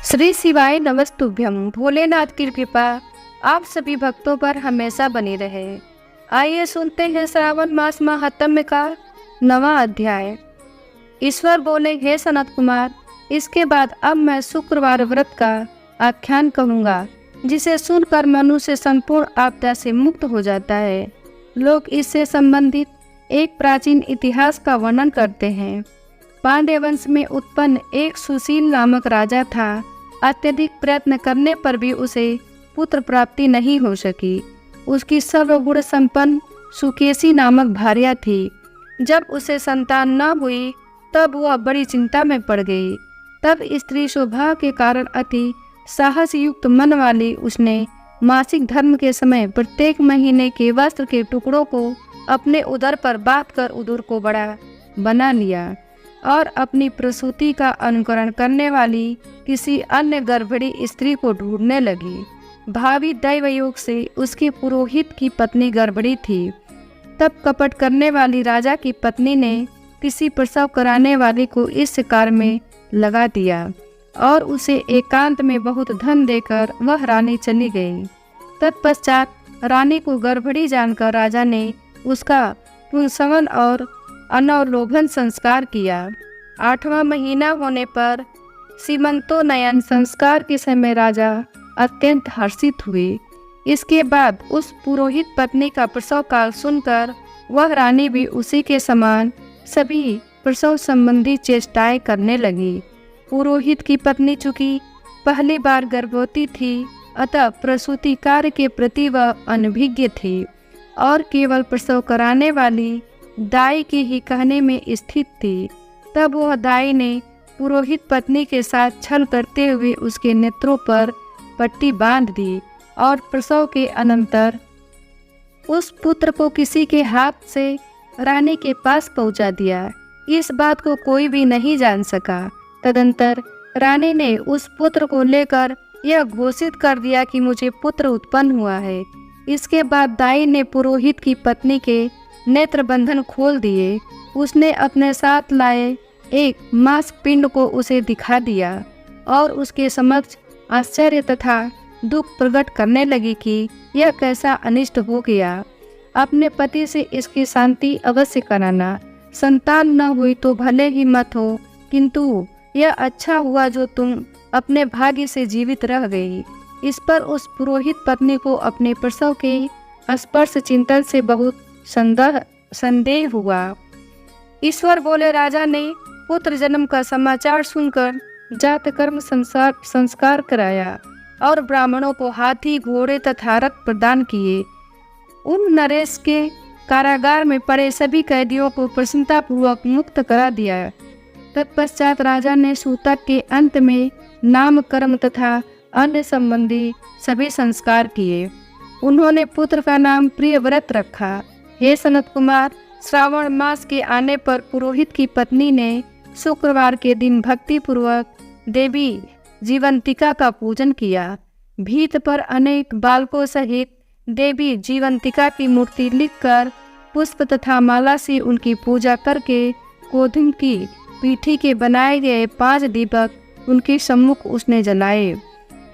श्री शिवाय नमस्तुभ्यम। भोलेनाथ की कृपा आप सभी भक्तों पर हमेशा बनी रहे। आइए सुनते हैं श्रावण मास महात्म्य का 9वां अध्याय। ईश्वर बोले, हे सनत कुमार, इसके बाद अब मैं शुक्रवार व्रत का आख्यान कहूँगा, जिसे सुनकर मनुष्य संपूर्ण आपदा से मुक्त हो जाता है। लोग इससे संबंधित एक प्राचीन इतिहास का वर्णन करते हैं। पांड्य वंश में उत्पन्न एक सुशील नामक राजा था। अत्यधिक प्रयत्न करने पर भी उसे पुत्र प्राप्ति नहीं हो सकी। उसकी सर्वगुण संपन्न सुकेशी नामक भार्या थी। जब उसे संतान न हुई तब वह बड़ी चिंता में पड़ गई। तब स्त्री स्वभाव के कारण अति साहस युक्त मन वाली उसने मासिक धर्म के समय प्रत्येक महीने के वस्त्र के टुकड़ों को अपने उदर पर बांधकर उदर को बड़ा बना लिया और अपनी प्रसूति का अनुकरण करने वाली किसी अन्य गर्भवती स्त्री को ढूंढने लगी। भावी दैवयोग से उसके पुरोहित की पत्नी गर्भवती थी। तब कपट करने वाली राजा की पत्नी ने किसी प्रसव कराने वाले को इस कार्य में लगा दिया और उसे एकांत में बहुत धन देकर वह रानी चली गई। तत्पश्चात रानी को गर्भवती जानकर राजा ने उसका पुंसवन और अनवलोभन संस्कार किया। 8वां महीना होने पर सीमंतोन्नयन संस्कार के समय राजा अत्यंत हर्षित हुए। इसके बाद उस पुरोहित पत्नी का प्रसव काल सुनकर वह रानी भी उसी के समान सभी प्रसव संबंधी चेष्टाएं करने लगी। पुरोहित की पत्नी चूंकि पहली बार गर्भवती थी, अतः प्रसूति कार्य के प्रति वह अनभिज्ञ थी और केवल प्रसव कराने वाली दाई के ही कहने में स्थित थी। तब वह दाई ने पुरोहित पत्नी के साथ छल करते हुए उसके नेत्रों पर पट्टी बांध दी और प्रसव के अनंतर उस पुत्र को किसी के हाथ से रानी के पास पहुंचा दिया। इस बात को कोई भी नहीं जान सका। तदंतर रानी ने उस पुत्र को लेकर यह घोषित कर दिया कि मुझे पुत्र उत्पन्न हुआ है। इसके बाद दाई ने पुरोहित की पत्नी के नेत्र बंधन खोल दिए। उसने अपने साथ लाए एक मांस पिंड को उसे दिखा दिया और उसके समक्ष आश्चर्य तथा दुख प्रकट करने लगी कि यह कैसा अनिष्ट हो गया। अपने पति से इसकी शांति अवश्य कराना। संतान न हुई तो भले ही मत हो, किंतु यह अच्छा हुआ जो तुम अपने भाग्य से जीवित रह गई। इस पर उस पुरोहित पत्नी को अपने प्रसव के स्पर्श चिंतन से बहुत संदेह हुआ। ईश्वर बोले, राजा ने पुत्र जन्म का समाचार सुनकर जात कर्म संस्कार कराया और ब्राह्मणों को हाथी, घोड़े तथा रथ प्रदान किए। उन नरेश के कारागार में पड़े सभी कैदियों को प्रसन्नतापूर्वक मुक्त करा दिया। तत्पश्चात राजा ने सूतक के अंत में नामकर्म तथा अन्य संबंधी सभी संस्कार किए। उन्होंने पुत्र का नाम प्रियव्रत रखा। हे सनत कुमार, श्रावण मास के आने पर पुरोहित की पत्नी ने शुक्रवार के दिन भक्ति पूर्वक देवी जीवंतिका का पूजन किया। भीत पर अनेक बालकों सहित देवी जीवंतिका की मूर्ति लिखकर पुष्प तथा माला से उनकी पूजा करके गोधूम की पीठी के बनाए गए 5 दीपक उनके सम्मुख उसने जलाए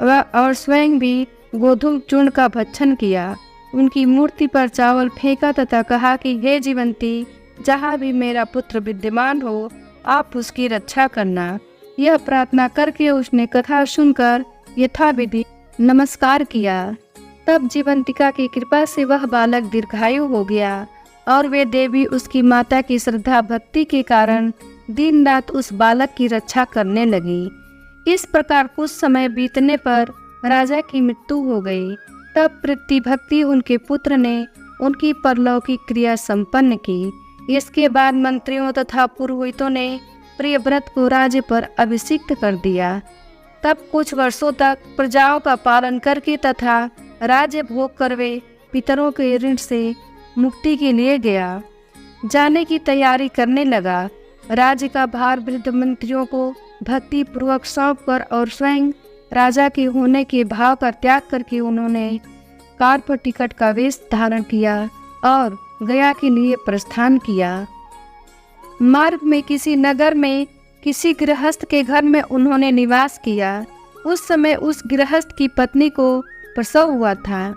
और स्वयं भी गोधूम चूर्ण का भक्षण किया। उनकी मूर्ति पर चावल फेंका तथा कहा कि हे जीवंती, जहाँ भी मेरा पुत्र विद्यमान हो, आप उसकी रक्षा करना। यह प्रार्थना करके उसने कथा सुनकर यथाविधि नमस्कार किया। तब जीवंतिका की कृपा से वह बालक दीर्घायु हो गया और वे देवी उसकी माता की श्रद्धा भक्ति के कारण दिन रात उस बालक की रक्षा करने लगी। इस प्रकार कुछ समय बीतने पर राजा की मृत्यु हो गई। तब प्रतिभक्ति उनके पुत्र ने उनकी परलौकिक क्रिया संपन्न की। इसके बाद मंत्रियों तथा पुरोहितों ने प्रियव्रत को राज्य पर अभिषिक्त कर दिया। तब कुछ वर्षों तक प्रजाओं का पालन करके तथा राज्य भोग कर वे पितरों के ऋण से मुक्ति के लिए गया। जाने की तैयारी करने लगा। राज्य का भार वृद्ध मंत्रियों को भक्ति पूर्वक सौंप कर और स्वयं राजा के होने के भाव का त्याग करके उन्होंने कार पर टिकट का वेश धारण किया और गया के लिए प्रस्थान किया। मार्ग में किसी नगर में किसी गृहस्थ के घर में उन्होंने निवास किया। उस समय उस गृहस्थ की पत्नी को प्रसव हुआ था।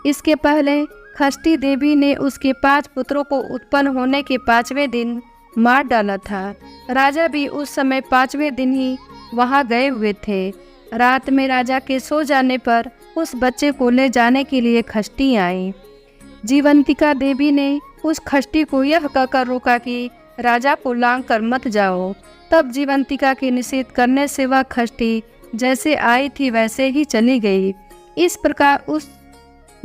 इसके पहले षष्ठी देवी ने उसके 5 पुत्रों को उत्पन्न होने के 5वें दिन मार डाला था। राजा भी उस समय 5वें दिन ही वहां गए हुए थे। रात में राजा के सो जाने पर उस बच्चे को ले जाने के लिए षष्ठी आई। जीवंतिका देवी ने उस षष्ठी को यह कहकर रोका कि राजा को लांग कर मत जाओ। तब जीवंतिका के निषेध करने से वह षष्ठी जैसे आई थी वैसे ही चली गई। इस प्रकार उस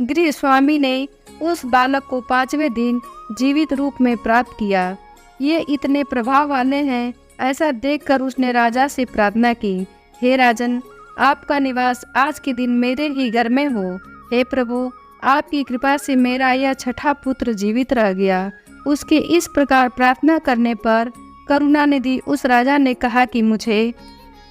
गृह स्वामी ने उस बालक को 5वें दिन जीवित रूप में प्राप्त किया। ये इतने प्रभाव वाले हैं, ऐसा देखकर उसने राजा से प्रार्थना की, हे राजन, आपका निवास आज के दिन मेरे ही घर में हो। हे प्रभु, आपकी कृपा से मेरा यह 6ठा पुत्र जीवित रह गया। उसके इस प्रकार प्रार्थना करने पर करुणानिधि उस राजा ने कहा कि मुझे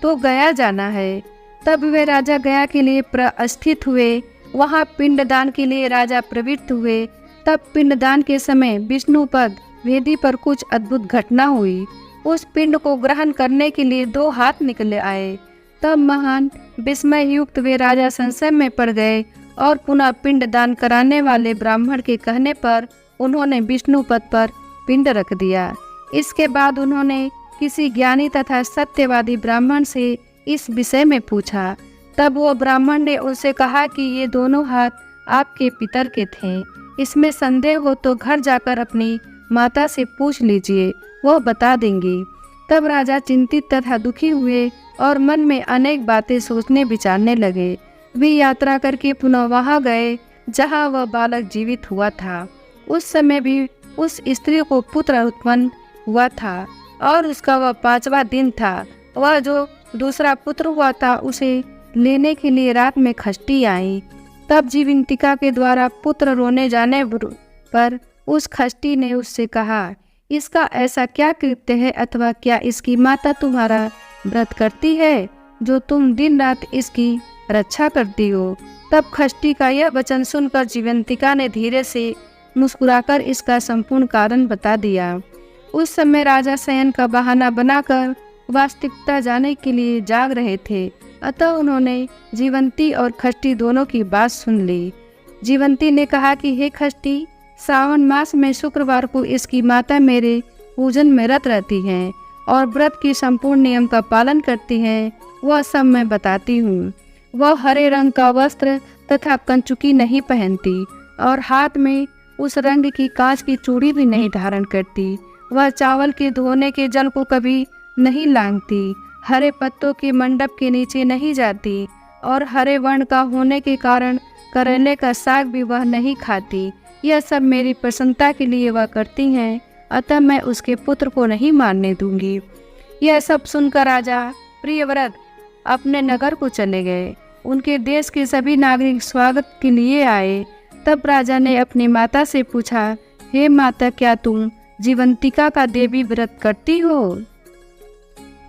तो गया जाना है। तब वे राजा गया के लिए प्रस्थित हुए। वहाँ पिंडदान के लिए राजा प्रवृत्त हुए। तब पिंडदान के समय विष्णुपद वेदी पर कुछ अद्भुत घटना हुई। उस पिंड को ग्रहण करने के लिए 2 हाथ निकले आए। तब महान विस्मय युक्त वे राजा संशय में पड़ गए और पुनः पिंड दान कराने वाले ब्राह्मण के कहने पर उन्होंने विष्णु पद पर पिंड रख दिया। इसके बाद उन्होंने किसी ज्ञानी तथा सत्यवादी ब्राह्मण से इस विषय में पूछा। तब वो ब्राह्मण ने उनसे कहा कि ये दोनों हाथ आपके पितर के थे। इसमें संदेह हो तो घर जाकर अपनी माता से पूछ लीजिए, वह बता देंगी। तब राजा चिंतित तथा दुखी हुए और मन में अनेक बातें सोचने विचारने लगे। वे यात्रा करके पुनः वहां गए जहां वह बालक जीवित हुआ था। उस समय भी उस स्त्री को पुत्र उत्पन्न हुआ था और उसका वह 5वां दिन था। वह जो दूसरा पुत्र हुआ था उसे लेने के लिए रात में षष्ठी आई। तब जीवंतिका के द्वारा पुत्र रोने जाने पर उस षष्ठी ने उससे कहा, इसका ऐसा क्या कृत्य है अथवा क्या इसकी माता तुम्हारा व्रत करती है जो तुम दिन रात इसकी रक्षा करती हो। तब षष्ठी का यह वचन सुनकर जीवंतिका ने धीरे से मुस्कुराकर इसका संपूर्ण कारण बता दिया। उस समय राजा शयन का बहाना बनाकर वास्तविकता जाने के लिए जाग रहे थे, अतः उन्होंने जीवंती और षष्ठी दोनों की बात सुन ली। जीवंती ने कहा कि हे षष्ठी, सावन मास में शुक्रवार को इसकी माता मेरे पूजन में रत रहती हैं और व्रत की संपूर्ण नियम का पालन करती हैं। वह सब मैं बताती हूँ। वह हरे रंग का वस्त्र तथा कंचुकी नहीं पहनती और हाथ में उस रंग की कांच की चूड़ी भी नहीं धारण करती। वह चावल के धोने के जल को कभी नहीं लांघती, हरे पत्तों के मंडप के नीचे नहीं जाती और हरे वर्ण का होने के कारण करेले का साग भी वह नहीं खाती। यह सब मेरी प्रसन्नता के लिए वह करती हैं, अतः मैं उसके पुत्र को नहीं मारने दूंगी। यह सब सुनकर राजा प्रियव्रत अपने नगर को चले गए। उनके देश के सभी नागरिक स्वागत के लिए आए। तब राजा ने अपनी माता से पूछा, हे माता, क्या तुम जीवंतिका का देवी व्रत करती हो?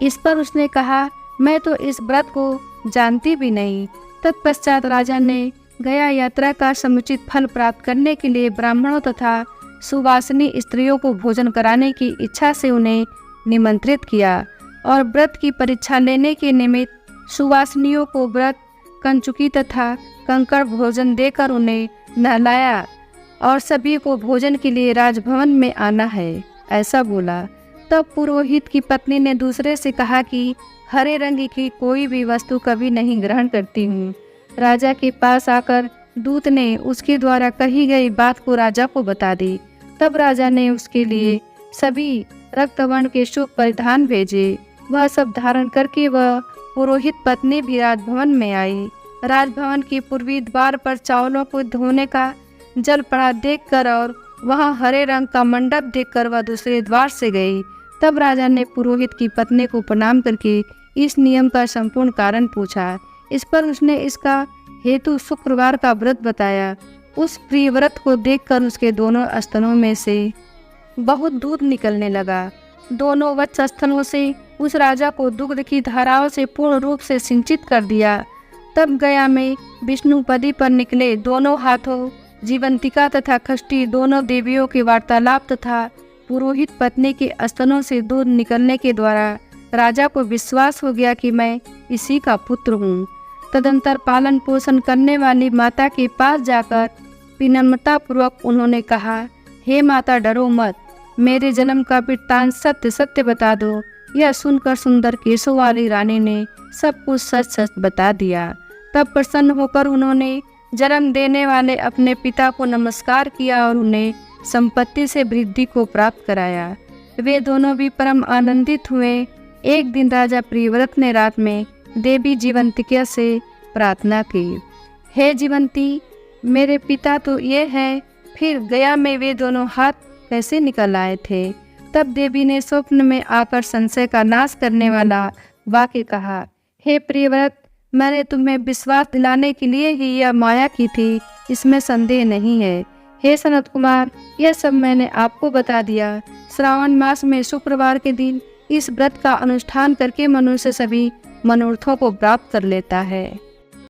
इस पर उसने कहा, मैं तो इस व्रत को जानती भी नहीं। तत्पश्चात राजा ने गया यात्रा का समुचित फल प्राप्त करने के लिए ब्राह्मणों तथा सुवासिनी स्त्रियों को भोजन कराने की इच्छा से उन्हें निमंत्रित किया और व्रत की परीक्षा लेने के निमित्त सुवासिनियों को व्रत, कंचुकी तथा कंकड़ भोजन देकर उन्हें नहलाया और सभी को भोजन के लिए राजभवन में आना है, ऐसा बोला। तब पुरोहित की पत्नी ने दूसरे से कहा कि हरे रंग की कोई भी वस्तु कभी नहीं ग्रहण करती हूँ। राजा के पास आकर दूत ने उसके द्वारा कही गई बात को राजा को बता दी। तब राजा ने उसके लिए सभी रक्तवर्ण के शुभ परिधान भेजे। वह सब धारण करके वह पुरोहित पत्नी भी राजभवन में आई। राजभवन के पूर्वी द्वार पर चावलों को धोने का जल पड़ा देखकर और वहां हरे रंग का मंडप देखकर वह दूसरे द्वार से गई। तब राजा ने पुरोहित की पत्नी को प्रणाम करके इस नियम का संपूर्ण कारण पूछा। इस पर उसने इसका हेतु शुक्रवार का व्रत बताया। उस प्रिय व्रत को देखकर उसके दोनों स्तनों में से बहुत दूध निकलने लगा। दोनों वक्षस्थलों से उस राजा को दुग्ध की धाराओं से पूर्ण रूप से सिंचित कर दिया। तब गया में विष्णुपदी पर निकले दोनों हाथों जीवंतिका तथा षष्ठी दोनों देवियों के वार्तालाप तथा पुरोहित पत्नी के स्तनों से दूध निकलने के द्वारा राजा को विश्वास हो गया कि मैं इसी का पुत्र हूँ। तदंतर पालन पोषण करने वाली माता के पास जाकर विनम्रतापूर्वक उन्होंने कहा, हे माता, डरो मत, मेरे जन्म का वृत्तांत सत्य सत्य बता दो। यह सुनकर सुंदर केशों वाली रानी ने सब कुछ सच सच बता दिया। तब प्रसन्न होकर उन्होंने जन्म देने वाले अपने पिता को नमस्कार किया और उन्हें संपत्ति से वृद्धि को प्राप्त कराया। वे दोनों भी परम आनंदित हुए। एक दिन राजा प्रियव्रत ने रात में देवी जीवंतिका से प्रार्थना की, हे जीवंती, मेरे पिता तो ये है, फिर गया में वे दोनों हाथ कैसे निकल आए थे? तब देवी ने स्वप्न में आकर संशय का नाश करने वाला वाक्य कहा, हे प्रियव्रत, मैंने तुम्हें विश्वास दिलाने के लिए ही यह माया की थी, इसमें संदेह नहीं है। हे सनत कुमार, यह सब मैंने आपको बता दिया। श्रावण मास में शुक्रवार के दिन इस व्रत का अनुष्ठान करके मनुष्य सभी मनोरथों को प्राप्त कर लेता है।